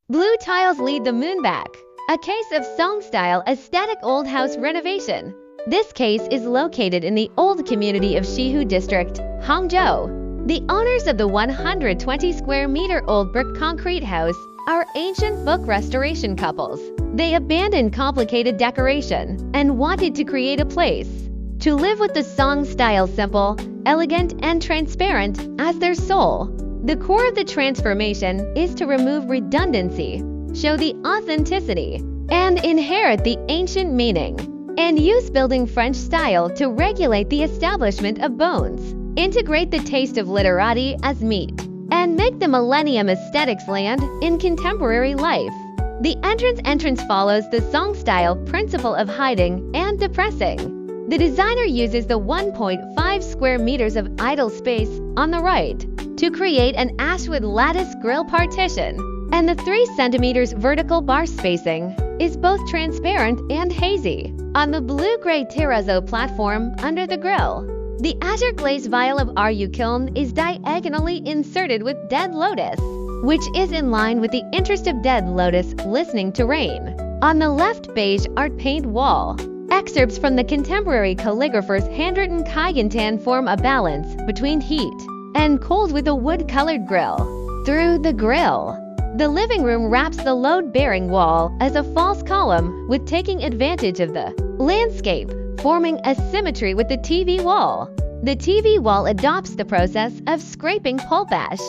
Blue tiles lead the moon back, a case of Song-style aesthetic old house renovation. This case is located in the old community of Xihu District, Hangzhou. The owners of the 120 square meter old brick concrete house are ancient book restoration couples. They abandoned complicated decoration and wanted to create a place to live with the Song style simple, elegant, and transparent as their soul. The core of the transformation is to remove redundancy, show the authenticity, and inherit the ancient meaning, and use building French style to regulate the establishment of bones, integrate the taste of literati as meat, and make the millennium aesthetics land in contemporary life. The entrance follows the Song style principle of hiding and depressing. The designer uses the 1.5 square meters of idle space on the right to create an ashwood lattice grill partition, and the 3 centimeters vertical bar spacing is both transparent and hazy. On the blue-gray terrazzo platform under the grill, the azure glazed vial of RU kiln is diagonally inserted with dead lotus, which is in line with the interest of dead lotus listening to rain. On the left, beige art paint wall. Excerpts from the contemporary calligrapher's handwritten Kaigantan form a balance between heat and cold with a wood-colored grill. Through the grill, the living room wraps the load-bearing wall as a false column with taking advantage of the landscape, forming a symmetry with the TV wall. The TV wall adopts the process of scraping pulp ash.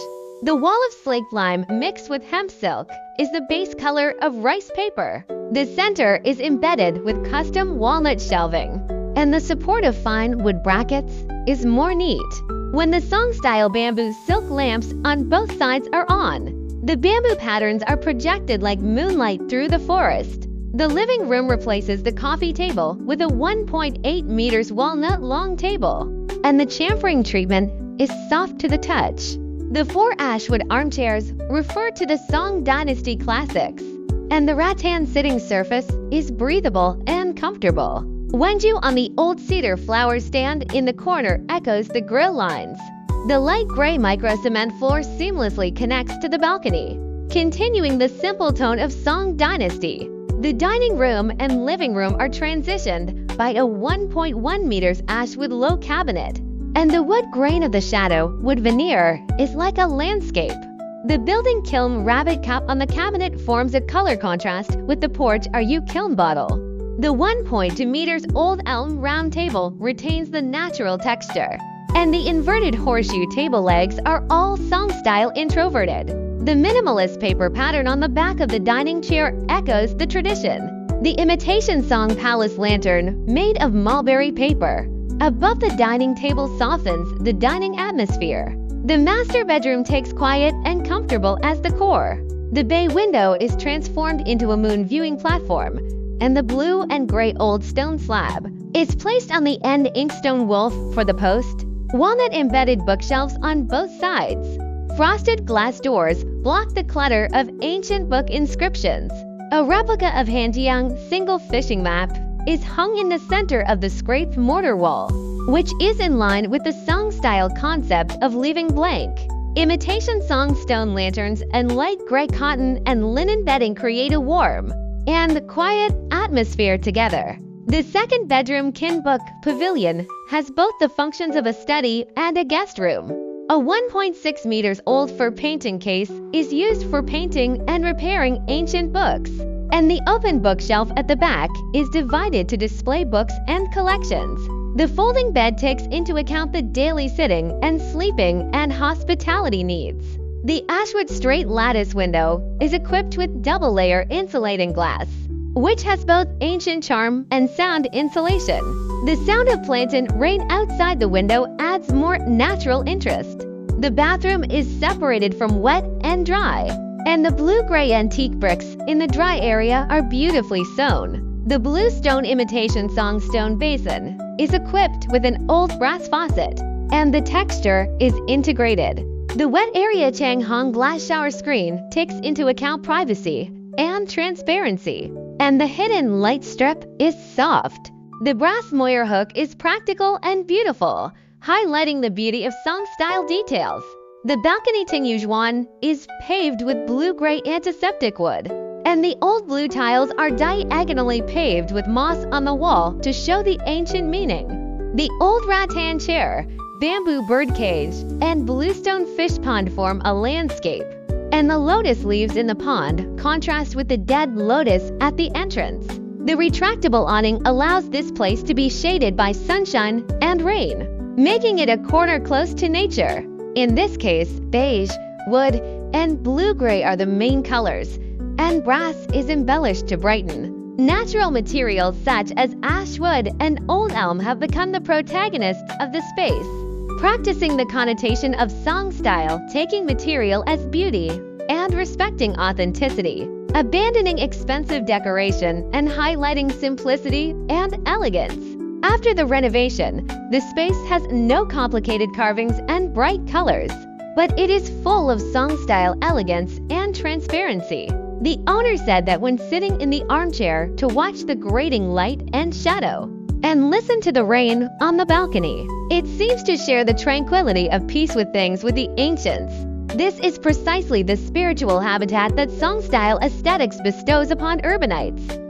The wall of slaked lime mixed with hemp silk is the base color of rice paper. The center is embedded with custom walnut shelving, and the support of fine wood brackets is more neat. When the Song-style bamboo silk lamps on both sides are on, the bamboo patterns are projected like moonlight through the forest. The living room replaces the coffee table with a 1.8 meters walnut-long table, and the chamfering treatment is soft to the touch. The 4 ashwood armchairs refer to the Song Dynasty classics, and the rattan sitting surface is breathable and comfortable. Wenju on the old cedar flower stand in the corner echoes the grill lines. The light gray micro-cement floor seamlessly connects to the balcony, continuing the simple tone of Song Dynasty. The dining room and living room are transitioned by a 1.1 meters ashwood low cabinet, and the wood grain of the shadow wood veneer is like a landscape. The building kiln rabbit cap on the cabinet forms a color contrast with the porch RU kiln bottle. The 1.2 meters old elm round table retains the natural texture, and the inverted horseshoe table legs are all Song-style introverted. The minimalist paper pattern on the back of the dining chair echoes the tradition. The imitation Song Palace lantern, made of mulberry paper, above the dining table softens the dining atmosphere. The master bedroom takes quiet and comfortable as the core. The bay window is transformed into a moon viewing platform, and the blue and gray old stone slab is placed on the end inkstone wolf for the post. Walnut embedded bookshelves on both sides. Frosted glass doors block the clutter of ancient book inscriptions. A replica of Hanjiang single fishing map is hung in the center of the scraped mortar wall, which is in line with the Song-style concept of leaving blank. Imitation Song stone lanterns and light gray cotton and linen bedding create a warm and quiet atmosphere together. The second bedroom kin book pavilion has both the functions of a study and a guest room. A 1.6 meters old fur painting case is used for painting and repairing ancient books, and the open bookshelf at the back is divided to display books and collections. The folding bed takes into account the daily sitting and sleeping and hospitality needs. The ashwood straight lattice window is equipped with double-layer insulating glass, which has both ancient charm and sound insulation. The sound of plantain rain outside the window adds more natural interest. The bathroom is separated from wet and dry, and the blue-gray antique bricks in the dry area are beautifully sewn. The blue stone imitation Song stone basin is equipped with an old brass faucet, and the texture is integrated. The wet area Changhong glass shower screen takes into account privacy and transparency, and the hidden light strip is soft. The brass moire hook is practical and beautiful, highlighting the beauty of Song-style details. The balcony Tingyuan is paved with blue-gray antiseptic wood, and the old blue tiles are diagonally paved with moss on the wall to show the ancient meaning. The old rattan chair, bamboo birdcage, and bluestone fish pond form a landscape, and the lotus leaves in the pond contrast with the dead lotus at the entrance. The retractable awning allows this place to be shaded by sunshine and rain, making it a corner close to nature. In this case, beige, wood, and blue-gray are the main colors, and brass is embellished to brighten. Natural materials such as ash wood and old elm have become the protagonists of the space, practicing the connotation of Song style, taking material as beauty and respecting authenticity, abandoning expensive decoration and highlighting simplicity and elegance. After the renovation, the space has no complicated carvings and bright colors, but it is full of Song-style elegance and transparency. The owner said that when sitting in the armchair to watch the grating light and shadow and listen to the rain on the balcony, it seems to share the tranquility of peace with things with the ancients. This is precisely the spiritual habitat that Song-style aesthetics bestows upon urbanites.